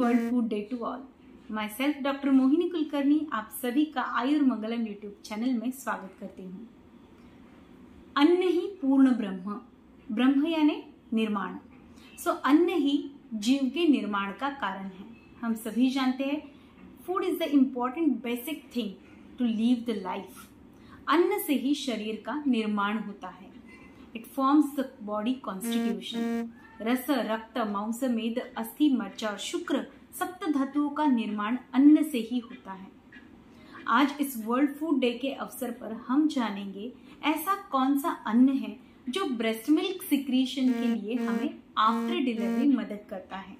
World food day to all. Myself doctor Mohini Kulkarni आप सभी का आयुर्मंगलम यूट्यूब चैनल में स्वागत करती हूँ। अन्न ही पूर्ण ब्रह्म, ब्रह्म यानी निर्माण। अन्न ही जीव के निर्माण का कारण है। हम सभी जानते हैं food is the important basic thing to live the life. अन्न से ही शरीर का निर्माण होता है। It forms the body constitution. रस, रक्त, मांस, मेद, अस्थि, मज्जा और शुक्र सप्त धातुओं का निर्माण अन्न से ही होता है। आज इस वर्ल्ड फूड डे के अवसर पर हम जानेंगे ऐसा कौन सा अन्न है जो ब्रेस्ट मिल्क सिक्रीशन के लिए हमें आफ्टर डिलीवरी मदद करता है।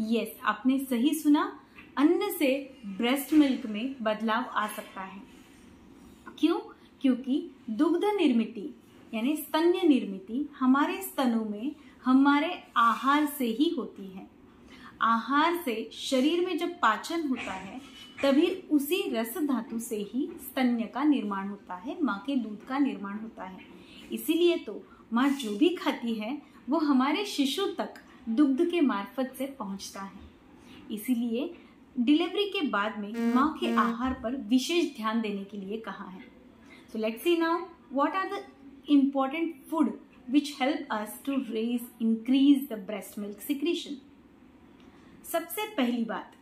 यस, आपने सही सुना, अन्न से ब्रेस्ट मिल्क में बदलाव आ सकता है। क्यों? क्योंकि दुग्ध निर्मिति यानी स्तन्य निर्मिति हमारे स्तनों में हमारे आहार से ही होती है। आहार से शरीर में जब पाचन होता है तभी उसी रस धातु से ही स्तन्य का निर्माण होता है, माँ के दूध का निर्माण होता है। इसीलिए तो माँ जो भी खाती है वो हमारे शिशु तक दुग्ध के मार्फत से पहुंचता है। इसीलिए डिलीवरी के बाद में माँ के आहार पर विशेष ध्यान देने के लिए कहा है। So let's see now what are the important food which help us to increase the breast milk secretion। सबसे पहली बात,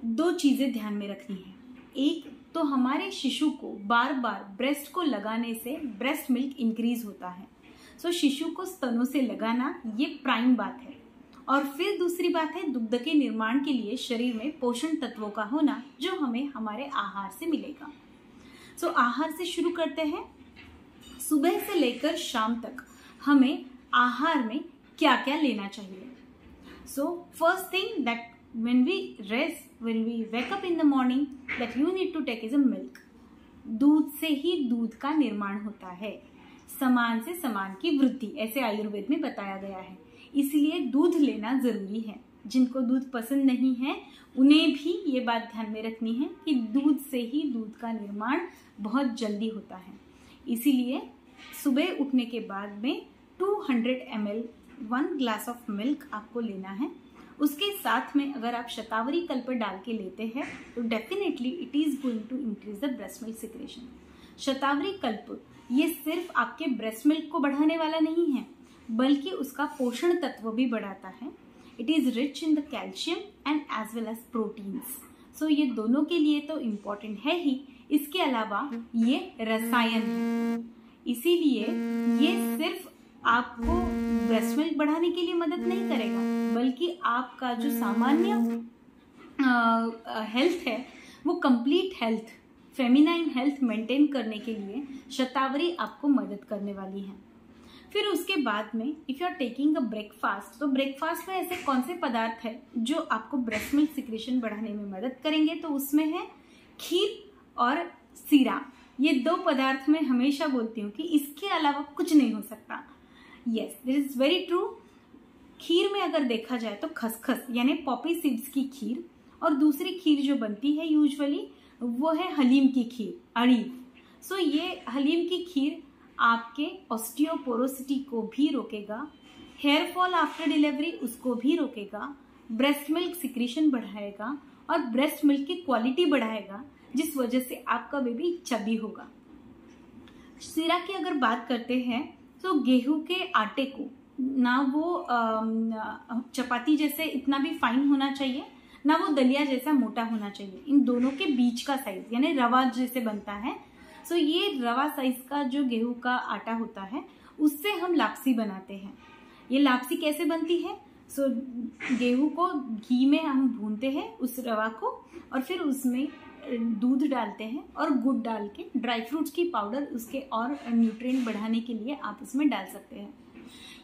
दो चीजें ध्यान में रखनी है। एक तो हमारे शिशु को बार बार ब्रेस्ट को लगाने से ब्रेस्ट मिल्क इंक्रीज होता है। शिशु को स्तनों से लगाना ये प्राइम बात है। और फिर दूसरी बात है दुग्ध के निर्माण के लिए शरीर में पोषण तत्वों का होना जो हमें हमारे आहार से मिलेगा। आहार से शुरू करते हैं। सुबह से लेकर शाम तक हमें आहार में क्या क्या लेना चाहिए। First thing that when we wake up in the morning that you need to take is a milk। दूध से ही दूध का निर्माण होता है। समान से समान की वृद्धि, ऐसे आयुर्वेद में बताया गया है। इसलिए दूध लेना जरूरी है। जिनको दूध पसंद नहीं है उन्हें भी ये बात ध्यान में रखनी है कि दूध से ही दूध का निर्माण बहुत जल्दी होता है। इसीलिए सुबह उठने के बाद में 200 ml 1 ग्लास ऑफ मिल्क आपको लेना है। उसके साथ में अगर आप शतावरी कल्प डाल के लेते हैं तो definitely it is going to increase the breast milk secretion. शतावरी कल्प ये सिर्फ आपके ब्रेस्ट मिल्क को बढ़ाने वाला नहीं है बल्कि उसका पोषण तत्व भी बढ़ाता है। It is rich in the calcium and as well as proteins. ये दोनों के लिए तो इम्पोर्टेंट है ही, इसके अलावा ये रसायन है। इसीलिए ये सिर्फ आपको ब्रेस्ट मिल्क बढ़ाने के लिए मदद नहीं करेगा बल्कि आपका जो सामान्य हेल्थ है वो complete health, feminine health maintain करने के लिए शतावरी आपको मदद करने वाली है। फिर उसके बाद में if you are taking a breakfast, तो ब्रेकफास्ट में ऐसे कौन से पदार्थ है जो आपको ब्रेस्ट मिल्क सिक्रेशन बढ़ाने में मदद करेंगे, तो उसमें है खीर और सीरा। ये दो पदार्थ मैं हमेशा बोलती हूँ कि इसके अलावा कुछ नहीं हो सकता। Yes, this is very true. खीर में अगर देखा जाए तो खसखस यानी पॉपी सीड्स की खीर, और दूसरी खीर जो बनती है यूजुअली वो है हलीम की खीर, अरीफ। ये हलीम की खीर आपके ऑस्टियोपोरोसिटी को भी रोकेगा, हेयर फॉल आफ्टर डिलीवरी उसको भी रोकेगा, ब्रेस्ट मिल्क सिक्रीशन बढ़ाएगा और ब्रेस्ट मिल्क की क्वालिटी बढ़ाएगा, जिस वजह से आपका बेबी चबी होगा। सीरा की अगर बात करते हैं तो गेहूं के आटे को ना वो चपाती जैसे इतना भी फाइन होना चाहिए ना वो दलिया जैसा मोटा होना चाहिए। इन दोनों के बीच का साइज यानी रवा जैसे बनता है। ये रवा साइज का जो गेहूं का आटा होता है उससे हम लापसी बनाते हैं। ये लापसी कैसे बनती है? गेहूं को घी में हम भूनते हैं उस रवा को, और फिर उसमें दूध डालते हैं और गुड़ डाल के ड्राई फ्रूट्स की पाउडर उसके और न्यूट्रिएंट बढ़ाने के लिए आप उसमें डाल सकते हैं।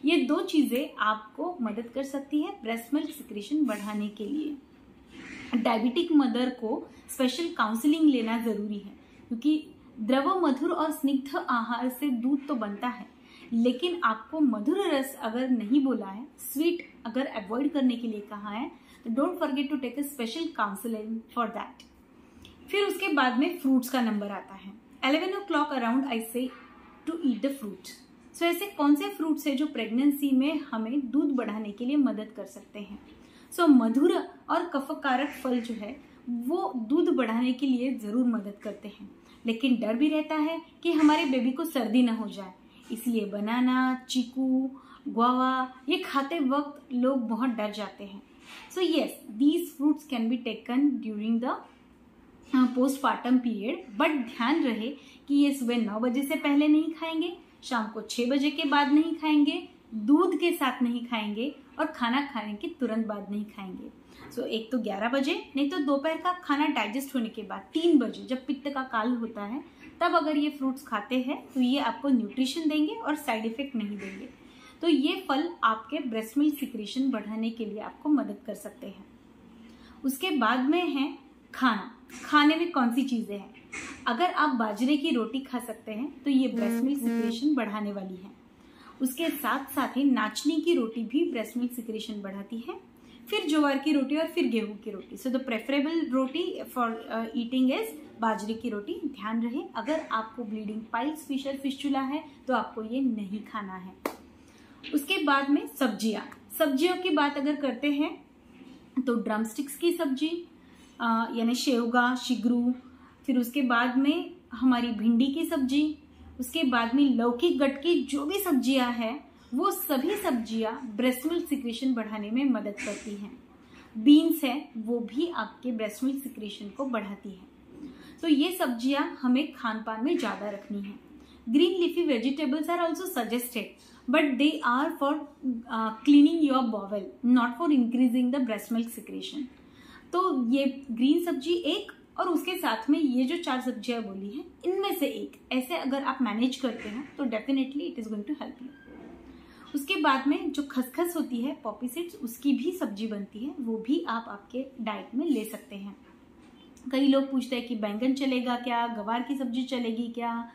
ये दो चीजें आपको मदद कर सकती है ब्रेस्ट मिल्क सिक्रेशन बढ़ाने के लिए। डायबिटिक मदर को स्पेशल काउंसलिंग लेना जरूरी है क्योंकि द्रव, मधुर और स्निग्ध आहार से दूध तो बनता है, लेकिन आपको मधुर रस अगर नहीं बोला है, स्वीट अगर अवॉइड करने के लिए कहा है, तो don't forget to take a special counselling for that. फिर उसके बाद में फ्रूट्स का नंबर आता है। 11 o'clock अराउंड आई से टू ईट द फ्रूट। ऐसे कौन से फ्रूट्स है जो प्रेगनेंसी में हमें दूध बढ़ाने के लिए मदद कर सकते हैं? सो मधुर और कफकारक फल जो है वो दूध बढ़ाने के लिए ज़रूर मदद करते हैं, लेकिन डर भी रहता है कि हमारे बेबी को सर्दी ना हो जाए, इसलिए बनाना, चीकू, गुआवा ये खाते वक्त लोग बहुत डर जाते हैं। So yes, these fruits can be taken during the postpartum period, but ध्यान रहे कि ये सुबह 9 बजे से पहले नहीं खाएंगे, शाम को 6 बजे के बाद नहीं खाएंगे, दूध के साथ नहीं खाएंगे और खाना खाने के तुरंत बाद नहीं खाएंगे। सो एक तो 11 बजे, नहीं तो दोपहर का खाना डाइजेस्ट होने के बाद 3 बजे जब पित्त का काल होता है तब अगर ये फ्रूट्स खाते हैं तो ये आपको न्यूट्रिशन देंगे और साइड इफेक्ट नहीं देंगे। तो ये फल आपके ब्रेस्ट मिल्क सिक्रेशन बढ़ाने के लिए आपको मदद कर सकते हैं। उसके बाद में है खाना। खाने में कौन सी चीज़ें हैं? अगर आप बाजरे की रोटी खा सकते हैं तो ये ब्रेस्ट मिल्क सिक्रेशन बढ़ाने वाली है। उसके साथ साथ ही नाचनी की रोटी भी ब्रेस्ट मिल्क सिक्रेशन बढ़ाती है, फिर ज्वार की रोटी और फिर गेहूं की रोटी। So the preferable roti for eating is बाजरे की रोटी। ध्यान रहे अगर आपको ब्लीडिंग पाइल्स, फिशर, फिस्टुला है तो आपको ये नहीं खाना है। उसके बाद में सब्जियों की बात अगर करते हैं तो ड्रमस्टिक्स की सब्जी यानी शेवगा, शिगरू, फिर उसके बाद में हमारी भिंडी की सब्जी, उसके बाद में लौकी, गटकी, जो भी सब्जियां हैं वो सभी सब्जियां ब्रेस्ट मिल्क सिक्रेशन बढ़ाने में मदद करती हैं। बीन्स है वो भी आपके ब्रेस्ट मिल्क सिक्रेशन को बढ़ाती है। तो ये सब्जियां हमें खान पान में ज़्यादा रखनी है। Green leafy vegetables are also suggested but they are for cleaning your bowel, not for increasing the breast milk secretion. तो ये ग्रीन सब्जी एक और उसके साथ में ये जो 4 सब्जियां बोली हैं इनमें से एक ऐसे अगर आप मैनेज करते हैं तो definitely it is going to help you. उसके बाद में जो खसखस होती है, पॉपी सीड्स, उसकी भी सब्जी बनती है, वो भी आप आपके डाइट में ले सकते हैं। कई लोग पूछते हैं कि बैंगन चलेगा क्या, गवार की सब्जी चलेगी क्या?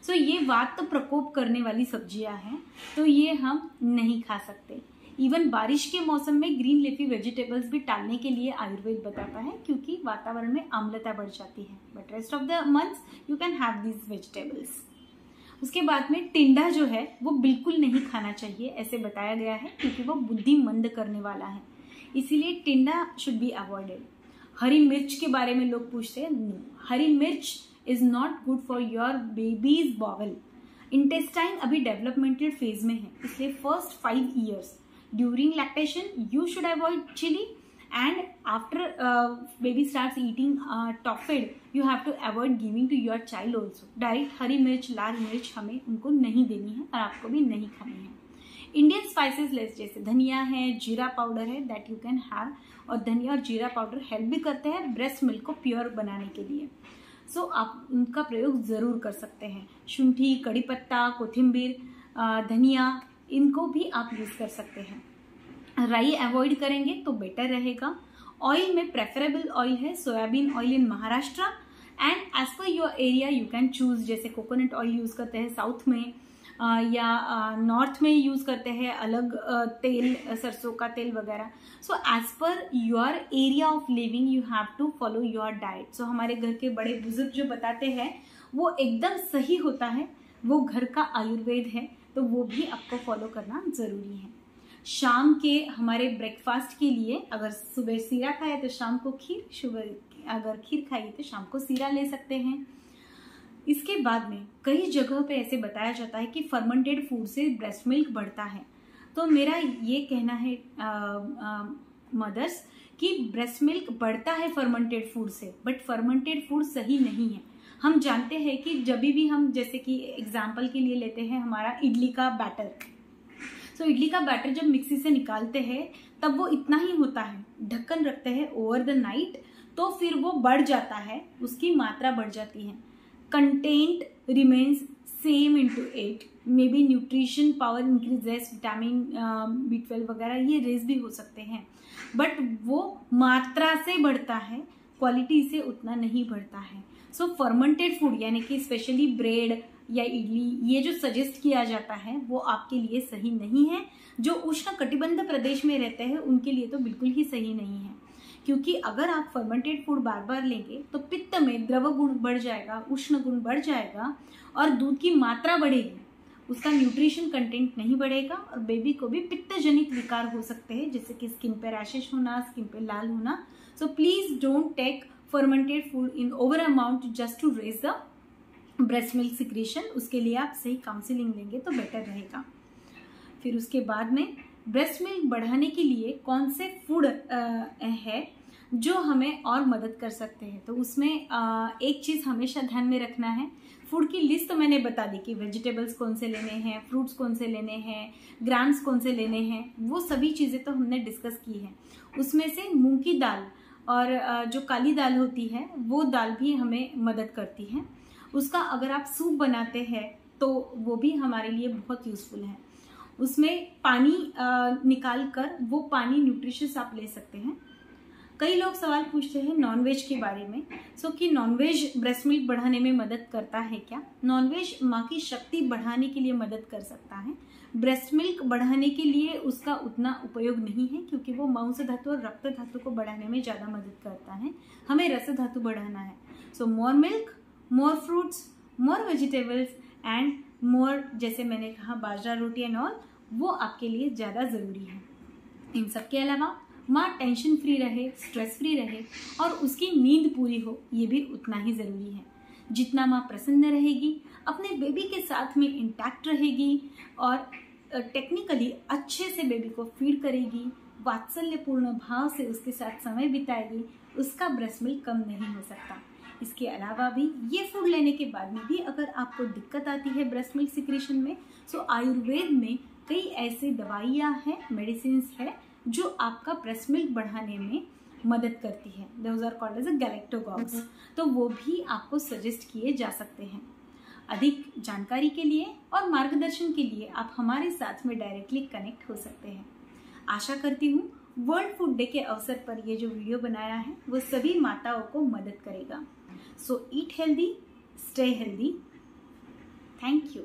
सो ये वात तो प्रकोप करने वाली सब्जियां हैं तो ये हम नहीं खा सकते। इवन बारिश के मौसम में ग्रीन लीफी वेजिटेबल्स भी टालने के लिए आयुर्वेद बताता है क्योंकि वातावरण में आम्लता बढ़ जाती है, but rest of the months you can have these vegetables. उसके बाद में टिंडा जो है वो बिल्कुल नहीं खाना चाहिए ऐसे बताया गया है क्योंकि वो बुद्धि मंद करने वाला है, इसीलिए टिंडा शुड बी अवॉइडेड। हरी मिर्च के बारे में लोग पूछते हैं, no, hari mirch is not good for your baby's bowel. Intestine अभी डेवलपमेंटल फेज में है, इसलिए first 5 years during lactation you should avoid chilli and after baby starts eating toffee you have to avoid giving to your child also। Direct हरी मिर्च, लाल मिर्च हमें उनको नहीं देनी है और आपको भी नहीं खानी है। इंडियन स्पाइसेस लिस्ट जैसे धनिया है, जीरा पाउडर है, दैट यू कैन हैव, और धनिया और जीरा पाउडर हेल्प भी करते हैं ब्रेस्ट मिल्क को प्योर बनाने के लिए। सो आप उनका प्रयोग ज़रूर कर सकते हैं। शुंठी, कड़ी पत्ता, कोथिम्बीर, धनिया, इनको भी आप यूज़ कर सकते हैं। राई अवॉइड करेंगे तो बेटर रहेगा। ऑयल में प्रेफरेबल ऑयल है soybean oil in Maharashtra and as per your area you can choose, जैसे कोकोनट ऑयल यूज़ करते हैं साउथ में या नॉर्थ में यूज़ करते हैं अलग तेल, सरसों का तेल वगैरह। So as per your area of living you have to follow your diet. So हमारे घर के बड़े बुजुर्ग जो बताते हैं वो एकदम सही होता है, वो घर का आयुर्वेद है, तो वो भी आपको फॉलो करना ज़रूरी है। शाम के हमारे ब्रेकफास्ट के लिए अगर सुबह सीरा खाए तो शाम को खीर, सुबह अगर खीर खाइए तो शाम को सीरा ले सकते हैं। इसके बाद में कई जगह पे ऐसे बताया जाता है कि फर्मेंटेड फूड से ब्रेस्ट मिल्क बढ़ता है, तो मेरा ये कहना है मदर्स कि ब्रेस्ट मिल्क बढ़ता है फर्मेंटेड फूड से, बट फर्मेंटेड फूड सही नहीं है। हम जानते हैं कि जब भी हम, जैसे कि एग्जाम्पल के लिए लेते हैं हमारा इडली का बैटर, सो इडली का बैटर जब मिक्सी से निकालते हैं तब वो इतना ही होता है, ढक्कन रखते हैं ओवर द नाइट तो फिर वो बढ़ जाता है, उसकी मात्रा बढ़ जाती है। Content remains same into it, may be nutrition power increases, vitamin B12 वगैरह ये रेज भी हो सकते हैं, बट वो मात्रा से बढ़ता है, क्वालिटी से उतना नहीं बढ़ता है। सो फर्मेंटेड फूड यानी कि स्पेशली ब्रेड या इडली ये जो सजेस्ट किया जाता है वो आपके लिए सही नहीं है। जो उष्ण कटिबंध प्रदेश में रहते हैं उनके लिए तो बिल्कुल ही सही नहीं है, क्योंकि अगर आप फर्मेंटेड फूड बार बार लेंगे तो पित्त में द्रव गुण बढ़ जाएगा, उष्ण गुण बढ़ जाएगा और दूध की मात्रा बढ़ेगी उसका न्यूट्रिशन कंटेंट नहीं बढ़ेगा और बेबी को भी पित्त जनित विकार हो सकते हैं, जैसे कि स्किन पे रैशेज होना, स्किन पे लाल होना। So please don't take fermented food in over amount just to raise the breast milk secretion. उसके लिए आप सही काउंसलिंग लेंगे तो बेटर रहेगा। फिर उसके बाद में ब्रेस्ट मिल्क बढ़ाने के लिए कौन से फूड है जो हमें और मदद कर सकते हैं, तो उसमें एक चीज़ हमेशा ध्यान में रखना है। फूड की लिस्ट तो मैंने बता दी कि वेजिटेबल्स कौन से लेने हैं, फ्रूट्स कौन से लेने हैं, ग्राम्स कौन से लेने हैं, वो सभी चीज़ें तो हमने डिस्कस की हैं। उसमें से मूंग की दाल और जो काली दाल होती है वो दाल भी हमें मदद करती है। उसका अगर आप सूप बनाते हैं तो वो भी हमारे लिए बहुत यूज़फुल है। उसमें पानी निकाल कर वो पानी न्यूट्रिशियस आप ले सकते हैं। कई लोग सवाल पूछते हैं नॉनवेज के बारे में, कि नॉनवेज ब्रेस्ट मिल्क बढ़ाने में मदद करता है क्या? नॉनवेज माँ की शक्ति बढ़ाने के लिए मदद कर सकता है। ब्रेस्ट मिल्क बढ़ाने के लिए उसका उतना उपयोग नहीं है, क्योंकि वो मांस धातु और रक्त धातु को बढ़ाने में ज़्यादा मदद करता है। हमें रस धातु बढ़ाना है। So more milk, more fruits, more vegetables and more, जैसे मैंने कहा बाजरा रोटी एंड ऑल, वो आपके लिए ज़्यादा ज़रूरी है। इन सब के अलावा माँ टेंशन फ्री रहे, स्ट्रेस फ्री रहे और उसकी नींद पूरी हो, ये भी उतना ही ज़रूरी है। जितना माँ प्रसन्न रहेगी, अपने बेबी के साथ में इंटैक्ट रहेगी और टेक्निकली अच्छे से बेबी को फीड करेगी, वात्सल्यपूर्ण भाव से उसके साथ समय बिताएगी, उसका ब्रेस्ट मिल्क कम नहीं हो सकता। इसके अलावा भी ये फूड लेने के बाद में भी अगर आपको दिक्कत आती है ब्रेस्ट मिल्क सिक्रेशन में, सो आयुर्वेद में कई ऐसे दवाइयाँ हैं, मेडिसिन है जो आपका ब्रेस्ट मिल्क बढ़ाने में मदद करती है। Those are called as a galactagogues. तो वो भी आपको सजेस्ट किए जा सकते हैं। अधिक जानकारी के लिए और मार्गदर्शन के लिए आप हमारे साथ में डायरेक्टली कनेक्ट हो सकते हैं। आशा करती हूँ वर्ल्ड फूड डे के अवसर पर ये जो वीडियो बनाया है वो सभी माताओं को मदद करेगा। So eat healthy, stay healthy. Thank you.